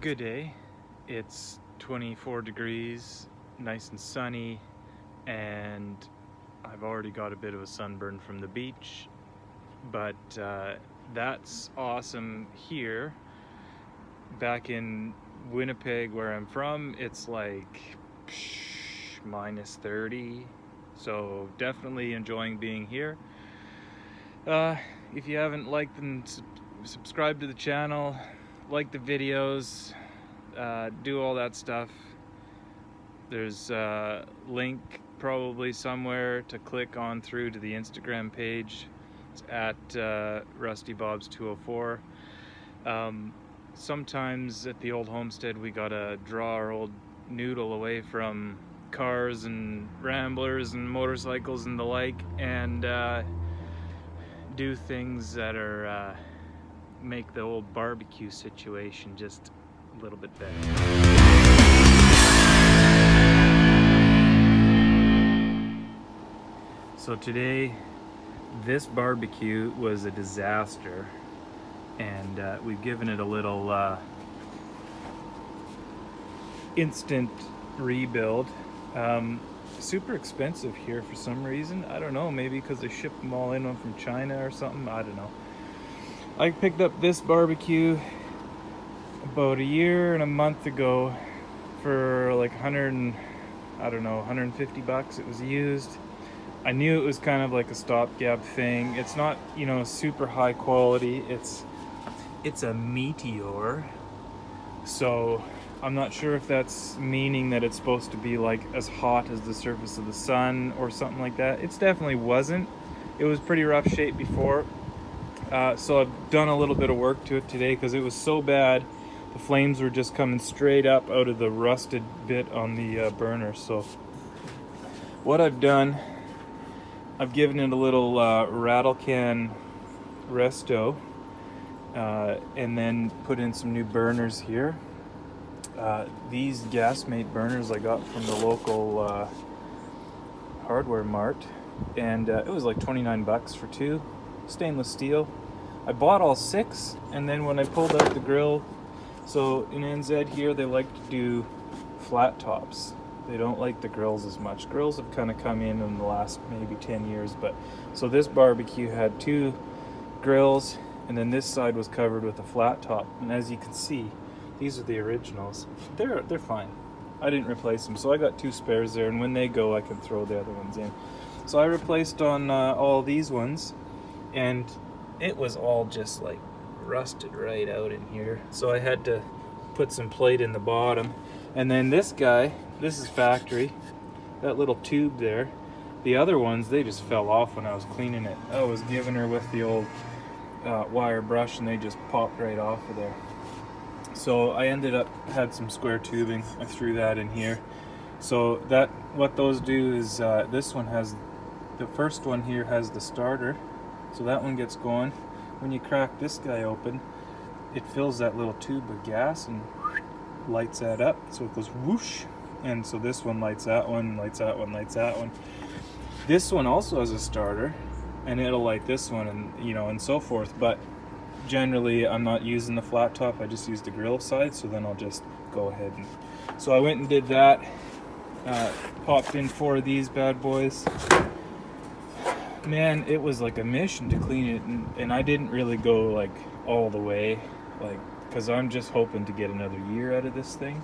Good day. It's 24 degrees, nice and sunny, and I've already got a bit of a sunburn from the beach, but that's awesome here. Back in Winnipeg, where I'm from, it's like minus 30, so definitely enjoying being here. If you haven't liked and subscribed to the channel, like the videos, do all that stuff. There's a link probably somewhere to click on through to the Instagram page. It's at RustyBobs204. Sometimes at the old homestead we gotta draw our old noodle away from cars and ramblers and motorcycles and the like, and do things that are make the old barbecue situation just a little bit better. So today, this barbecue was a disaster, and we've given it a little instant rebuild. Super expensive here for some reason. I don't know, maybe because they ship them all in from China or something. I don't know. I picked up this barbecue about a year and a month ago for like 150 bucks. It was used. I knew it was kind of like a stopgap thing. It's not, super high quality. It's a Meteor. So I'm not sure if that's meaning that it's supposed to be like as hot as the surface of the sun or something like that. It definitely wasn't. It was pretty rough shape before. So I've done a little bit of work to it today because it was so bad. The flames were just coming straight up out of the rusted bit on the burner. So what I've done, I've given it a little rattle can resto, and then put in some new burners here. These Gasmate burners I got from the local hardware mart, and it was like 29 bucks for two. Stainless steel. I bought all 6, and then when I pulled out the grill, so in NZ here they like to do flat tops. They don't like the grills as much. Grills have kind of come in the last maybe 10 years, but so this barbecue had 2 grills, and then this side was covered with a flat top. And as you can see, these are the originals. They're fine. I didn't replace them, so I got 2 spares there, and when they go I can throw the other ones in. So I replaced on all these ones, and it was all just like rusted right out in here. So I had to put some plate in the bottom. And then this guy, this is factory, that little tube there. The other ones, they just fell off when I was cleaning it. I was giving her with the old wire brush, and they just popped right off of there. So I had some square tubing. I threw that in here. So what those do is this one has, the first one here has the starter. So that one gets going. When you crack this guy open, it fills that little tube with gas and lights that up. So it goes whoosh. And so this one lights that one, lights that one, lights that one. This one also has a starter, and it'll light this one, and and so forth. But generally I'm not using the flat top, I just use the grill side, so then I'll just go ahead and so I went and did that. Popped in 4 of these bad boys. Man, it was like a mission to clean it, and I didn't really go like all the way, like, because I'm just hoping to get another year out of this thing.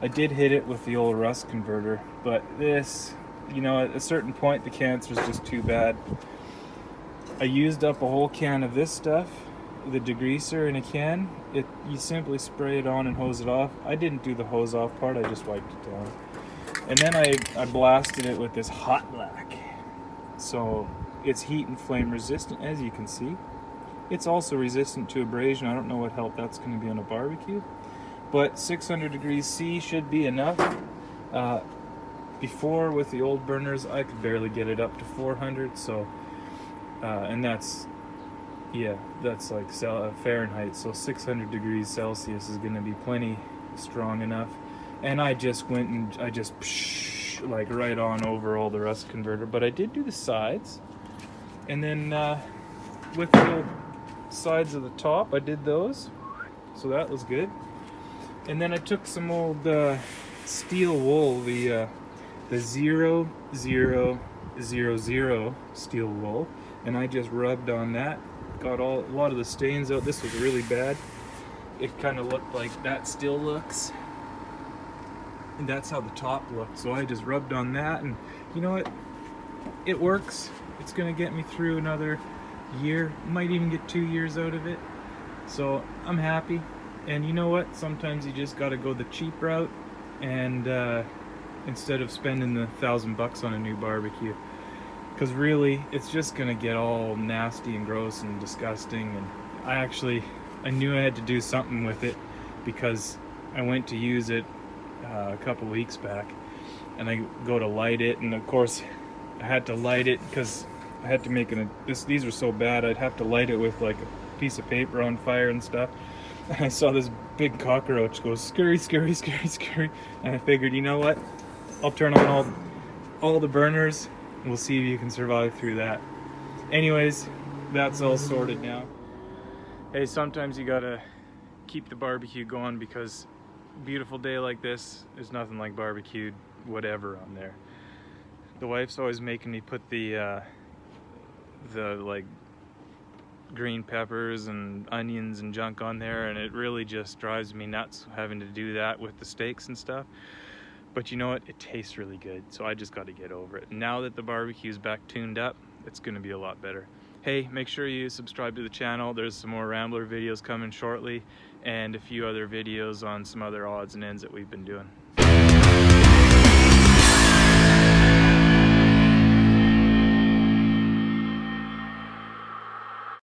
I did hit it with the old rust converter, but this, at a certain point the cancer's just too bad. I used up a whole can of this stuff, the degreaser in a can. You simply spray it on and hose it off. I didn't do the hose off part, I just wiped it down. And then I blasted it with this hot black. So it's heat and flame resistant, as you can see. It's also resistant to abrasion. I don't know what help that's going to be on a barbecue, but 600 degrees C should be enough. Before, with the old burners, I could barely get it up to 400. So, and that's like Fahrenheit. So 600 degrees Celsius is going to be plenty strong enough. And I just went and like right on over all the rust converter, but I did do the sides, and then with the sides of the top I did those, so that was good. And then I took some old steel wool, the 0000 steel wool, and I just rubbed on that. Got a lot of the stains out. This was really bad. It kind of looked like that still looks. And that's how the top looked. So I just rubbed on that, and you know what? It works. It's gonna get me through another year. Might even get 2 years out of it. So I'm happy. And you know what? Sometimes you just gotta go the cheap route, and instead of spending the $1,000 on a new barbecue, because really it's just gonna get all nasty and gross and disgusting. And I knew I had to do something with it, because I went to use it a couple weeks back, and I go to light it, and of course I had to light it because I had to make these are so bad, I'd have to light it with like a piece of paper on fire and stuff. And I saw this big cockroach go scurry, scurry, scurry, scurry, and I figured, you know what, I'll turn on all the burners and we'll see if you can survive through that. Anyways, that's all sorted now. Hey, sometimes you gotta keep the barbecue going, because beautiful day like this, there's nothing like barbecued whatever on there. The wife's always making me put the like green peppers and onions and junk on there, and it really just drives me nuts having to do that with the steaks and stuff. But you know what? It tastes really good, so I just got to get over it. Now that the barbecue's back tuned up, it's gonna be a lot better. Hey, make sure you subscribe to the channel. There's some more Rambler videos coming shortly, and a few other videos on some other odds and ends that we've been doing.